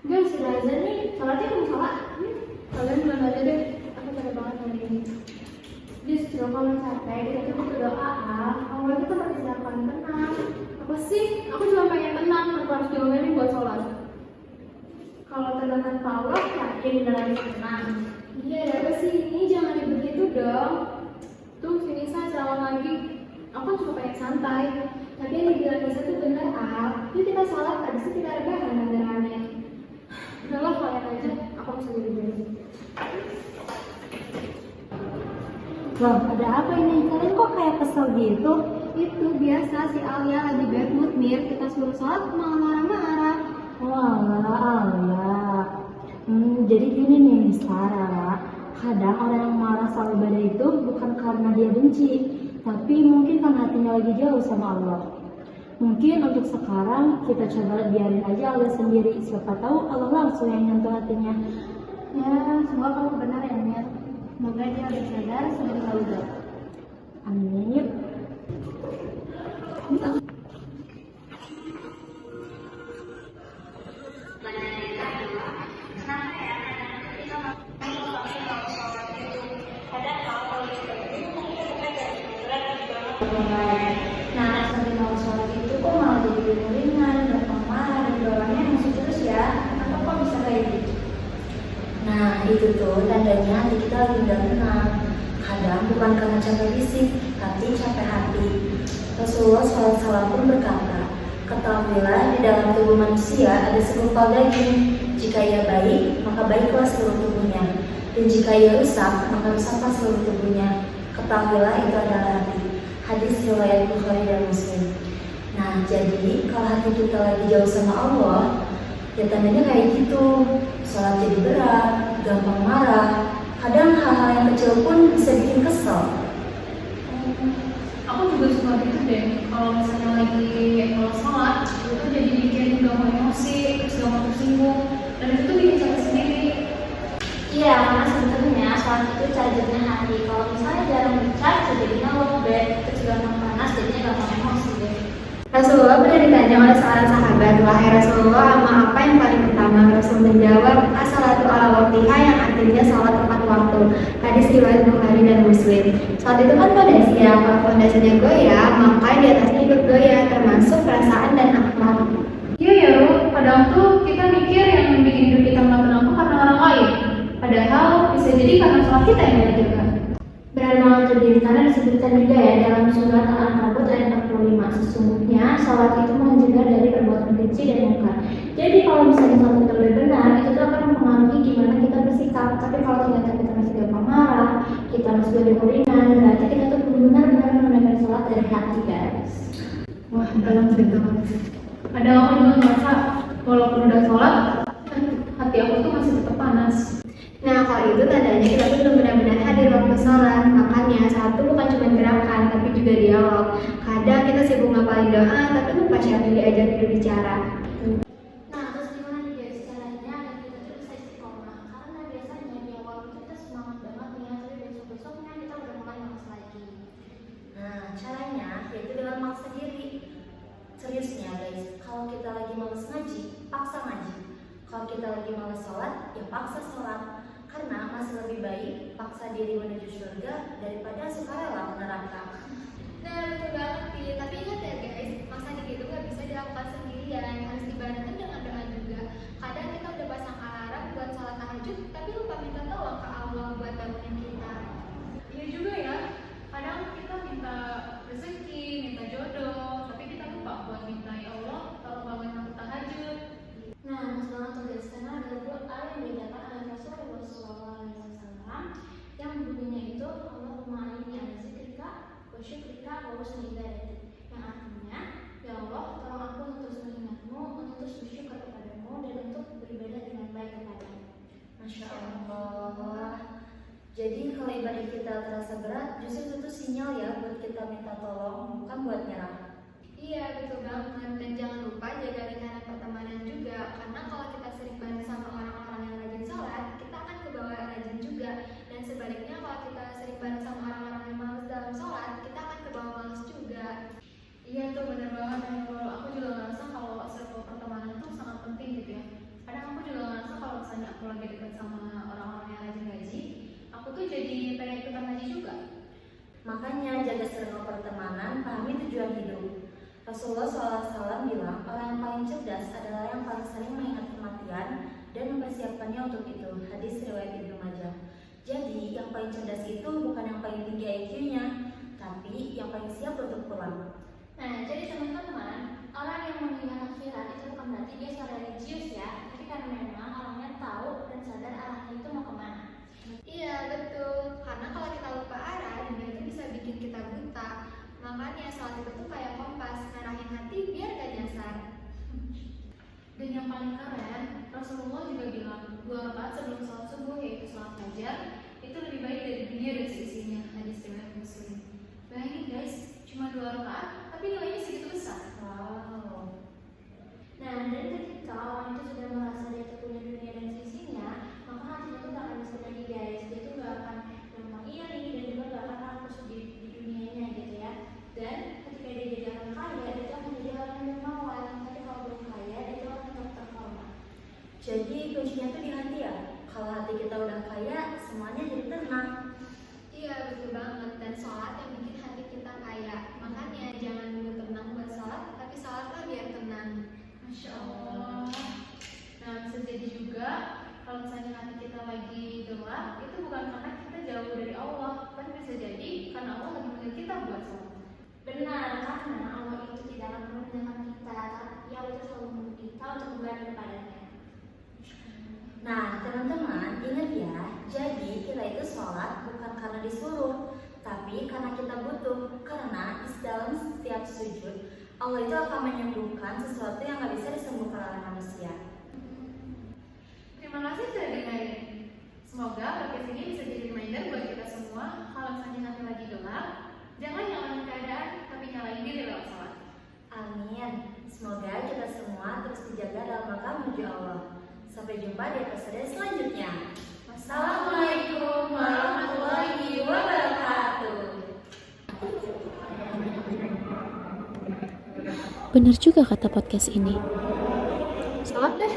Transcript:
Enggak, sudah azan nih. Sholatnya kamu sholat. Kalian duluan aja deh. Aku capek banget hari ini. Justru kalau capek, kita tuh butuh doa. Allah itu kan masih paling tenang. Apa sih? Aku cuma pengen tenang, aku harus diomelin buat sholat. Kalau tenang tanpa Allah, yakin beneran bisa tenang. Iya, ada apa sih? Ini jangan ribet gitu dong. Tuh, sini saya ceramah lagi. Aku kan cuma pengen santai. Tapi yang dibilang bisa tuh bener, Yuk kita sholat, habis itu kita rebahan rame-rame. Udah lah, kalian aja. Aku bisa jadi dulu. Loh, ada apa ini? Kalian kok kayak kesel gitu? Itu biasa si Alia lagi bad mood Mir, kita suruh sholat malah marah-marah. Walah. Jadi gini nih, Sarah. Kadang orang yang marah sama ibadah itu bukan karena dia benci, tapi mungkin kan hatinya lagi jauh sama Allah. Mungkin untuk sekarang kita coba biarin aja Allah sendiri. Siapa tahu Allah langsung yang nyentuh hatinya. Ya, semoga kamu benar ya Mir. Semoga dia lebih sadar sebelum juga. Amin. Nah, sampai mau sholat itu kok malah jadi ringan, gampang marah, dan bawahnya masih terus ya. Kenapa kok bisa kayak gitu? Nah, itu tuh tandanya hati kita lagi gak tenang. Kadang bukan karena capek fisik, tapi capek hati. Rasulullah SAW pun berkata, ketahuilah di dalam tubuh manusia ada segumpal daging. Jika ia baik, maka baiklah seluruh tubuhnya. Dan jika ia rusak, maka rusaklah seluruh tubuhnya. Ketahuilah itu adalah hati. Hadis riwayat Bukhari dan Muslim. Nah, jadi kalau hati kita lagi jauh sama Allah, ya tandanya kayak gitu. Sholat jadi berat, gampang marah. Kadang hal-hal yang kecil pun bisa bikin kesel. Aku juga suka gitu deh. Kalau misalnya lagi sholat, itu jadi bikin gampang emosi, terus gampang tersinggung, dan itu tuh bikin capek sendiri. Iya, karena sebenarnya sholat itu chargernya hati. Kalau misalnya jarang di-charge, jadinya lowbat, terus gampang panas, jadinya gampang emosi deh. Rasulullah pernah ditanya oleh seorang sahabat, wahai Rasulullah, amal apa yang paling utama? Rasul menjawab, as-salatu ala waktiha, yang artinya salat tepat waktu. Hadis riwayat Bukhari dan Muslim. Salat itu kan fondasi ya, kalau fondasinya goyah, maka di atasnya ikut goyah, termasuk perasaan dan akhlak. Iya ya, Ru. Kadang tuh kita mikir yang bikin hidup kita nggak tenang tuh karena orang lain. Padahal bisa jadi karena salat kita yang diajarkan. Benar banget tuh Din, karena disebutkan juga ya dalam surat Al-Ankabut ayat 45, sesungguhnya sholat itu mencegah dari perbuatan keji dan mungkar. Jadi kalau misalnya sholat kita lebih benar, itu tuh akan mempengaruhi gimana kita bersikap. Tapi kalau ternyata kita masih gampang marah, kita masih lebih ringan, berarti kita tuh benar-benar menunaikan sholat dari hati, guys. Wah, dalam cerita banget. Kadang aku juga merasa walaupun udah sholat, hati aku tuh masih tetap panas. Nah, kalau itu tandanya kita tuh belum benar-benar hadir waktu sholat. Makanya salat itu bukan cuma gerakan, tapi juga dialog. Kadang kita sibuk ngapalin doa, tapi lupa siapa yang diajak berbicara. Nah, terus gimana nih guys caranya agar kita tuh bisa istiqomah? Karena biasanya di awal kita semangat banget nih, tapi besok-besoknya kita udah mulai malas lagi. Nah, caranya yaitu dengan maksa diri. Seriusnya guys, kalau kita lagi malas ngaji, paksa ngaji. Kalau kita lagi malas sholat, ya paksa sholat. Karena masih lebih baik paksa diri menuju surga daripada sukarela ke neraka. Nah, betul banget sih. Tapi ingat ya guys, maksa diri itu nggak bisa dilakukan sendirian, harus dibarengin dengan doa juga. Kadang kita udah pasang alarm buat sholat tahajud, tapi lupa minta tolong ke Allah buat bangunin kita. Iya juga ya. Kadang kita minta rezeki, minta jodoh, tapi kita lupa buat minta ya Allah, tolong bangunin aku tahajud. Nah, mas banget tuh guys, karena ada doa yang didapat oleh Rasulullah SAW yang bunyinya itu Allahumma inni ala zikrika wa syukrika wa husni ibadatik, yang artinya ya Allah tolong aku untuk terus mengingatmu, untuk terus bersyukur kepadamu, dan untuk beribadah dengan baik kepadamu. Masya Allah. Jadi kalau ibadah kita terasa berat, justru itu sinyal ya buat kita minta tolong, bukan buat nyerah. Iya, betul banget. Dan jangan lupa jaga lingkaran pertemanan juga. Karena kalau kita sering bareng sama orang-orang yang rajin sholat, kita akan kebawa rajin juga. Dan sebaliknya kalau kita sering bareng sama orang-orang yang malas dalam sholat, kita akan kebawa malas juga. Iya tuh, benar banget. Dan kalau aku juga ngerasa kalau circle pertemanan tuh sangat penting gitu ya. Kadang aku juga Rasulullah SAW bilang, orang yang paling cerdas adalah yang paling sering mengingat kematian dan mempersiapkannya untuk itu. Hadis riwayat Ibnu Majah. Jadi, yang paling cerdas itu bukan yang paling tinggi IQ-nya, tapi yang paling siap untuk pulang. Nah, jadi teman-teman, orang yang mengingat akhirat itu bukan berarti dia secara religius ya, tapi karena memang orangnya tahu dan sadar arahnya itu mau kemana. Iya betul, karena kalau kita lupa arah, dunia itu bisa bikin kita buta. Makanya sholat itu tuh kayak kompas, ngarahin hati biar gak nyasar. Dan yang paling keren, Rasulullah juga bilang 2 rakaat sebelum sholat subuh yaitu sholat fajar itu lebih baik dari dunia dan seisinya. Hadis riwayat Muslim. Bayangin guys, cuma 2 rakaat tapi nilainya segitu besar. Wow. Nah, dan ketika orang itu sudah merasa dia itu punya dunia dan seisinya, maka hatinya tuh gak akan bisa lagi guys. Dia tuh gak akan gampang iri dan juga gak akan rakus di dunianya gitu ya. Dan ketika dia jadi orang kaya, dia tuh akan jadi orang yang dermawan. Tapi kalau belum kaya, dia tuh akan tetap terhormat. Jadi kuncinya tuh di hati ya. Kalau hati kita udah kaya, semuanya jadi tenang. Iya betul banget, dan sholat yang bikin hati kita kaya. Makanya jangan dulu tenang buat sholat, tapi sholatlah biar tenang. Masya Allah. Nah, bisa jadi juga kalau misalnya hati kita lagi gelap, itu bukan karena kita jauh dari Allah, tapi bisa jadi karena Allah lagi manggil kita buat sholat. Benar, karena Allah itu tidak akan meninggalkan kita, tapi Allah itu selalu menunggu kita untuk kembali kepadanya. Nah, teman-teman, ingat ya, jadi kita itu sholat bukan karena disuruh, tapi karena kita butuh. Karena di dalam setiap sujud, Allah itu akan menyembuhkan sesuatu yang gak bisa disembuhkan oleh manusia. Terima kasih sudah dengerin. Semoga podcast ini bisa jadi reminder buat kita semua kalau misalnya nanti lagi gelap, jangan nyalain keadaan, tapi nyalain diri lewat sholat. Amin. Semoga kita semua terus dijaga dalam rangka menuju Allah. Sampai jumpa di episode selanjutnya. Wassalamualaikum warahmatullahi wabarakatuh. Benar juga kata podcast ini. Sholat deh.